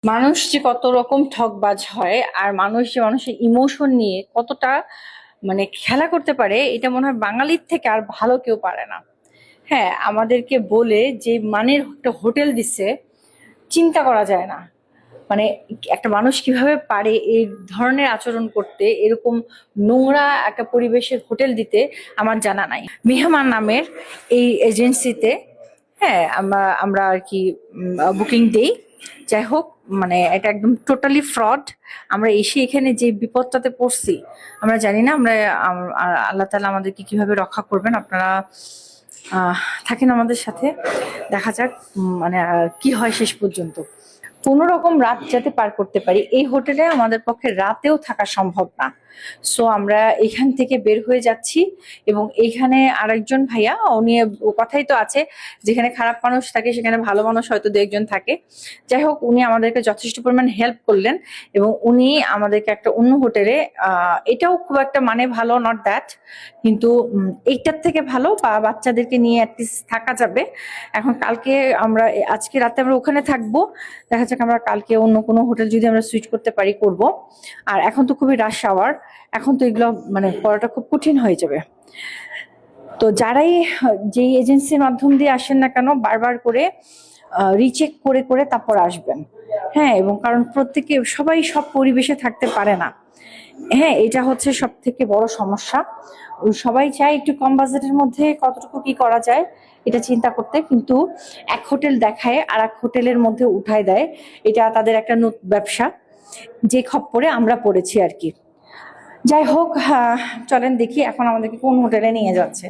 মানুষ যে কত রকম ঠকবাজ হয় আর মানুষ যে মানুষের ইমোশন নিয়ে কতটা খেলা করতে পারে, এটা মনে হয় বাঙালির থেকে আর ভালো কেউ পারে না। হ্যাঁ, আমাদেরকে বলে যে মানের একটা হোটেল দিচ্ছে, চিন্তা করা যায় না। মানে একটা মানুষ কিভাবে পারে এই ধরনের আচরণ করতে, এরকম নোংরা একটা পরিবেশে হোটেল দিতে, আমার জানা নাই। মেহমান নামের এই এজেন্সিতে, হ্যাঁ, আমরা আমরা আর কি বুকিং দেই। যাই হোক, এটা একদম টোটালি ফ্রড। আমরা এসে এখানে যে বিপদটাতে পড়ছি, আমরা জানি না। আল্লাহ তাআলা আমাদেরকে কিভাবে রক্ষা করবেন। আপনারা থাকেন আমাদের সাথে, দেখা যাক কি হয় শেষ পর্যন্ত। কোনো রকম রাত যাতে পার করতে পারি, এই হোটেলে আমাদের পক্ষে রাতেও থাকা সম্ভব না। সো আমরা এখান থেকে বের হয়ে যাচ্ছি। এবং এইখানে আরেকজন ভাইয়া, উনি, ও কথাই তো আছে, যেখানে খারাপ মানুষ থাকে সেখানে ভালো মানুষ হয়তো দু একজন থাকে। যাই হোক, উনি আমাদেরকে যথেষ্ট পরিমাণ হেল্প করলেন এবং উনি আমাদেরকে একটা অন্য হোটেলে, এটাও খুব একটা ভালো নট দ্যাট, কিন্তু এইটার থেকে ভালো, বা বাচ্চাদেরকে নিয়ে অ্যাটলিস্ট থাকা যাবে। এখন কালকে আমরা, আজকে রাতে আমরা ওখানে থাকবো। দেখা যাক আমরা কালকে অন্য কোনো হোটেল যদি আমরা সুইচ করতে পারি করব। আর এখন তো খুবই রাশ আওয়ার, এখন তো এগুলো করাটা খুব কঠিন হয়ে যাবে। তো যারাই যেই এজেন্সির মাধ্যম দিয়ে আসেন না কেন, বারবার করে রিচেক করে করে তারপর আসবেন। হ্যাঁ, এবং কারণ প্রত্যেকে সবাই সব পরিবেশে থাকতে পারে না। হ্যাঁ, এটা হচ্ছে সব থেকে বড় সমস্যা। সবাই চায় একটু কম বাজেটের মধ্যে কতটুকু কি করা যায় এটা চিন্তা করতে, কিন্তু এক হোটেল দেখায় আর এক হোটেলের মধ্যে উঠায় দেয়। এটা তাদের একটা ব্যবসা, যে খপ্পরে আমরা পড়েছি আর কি। যাই হোক, চলেন দেখি এখন আমাদেরকে কোন হোটেলে নিয়ে যাচ্ছে।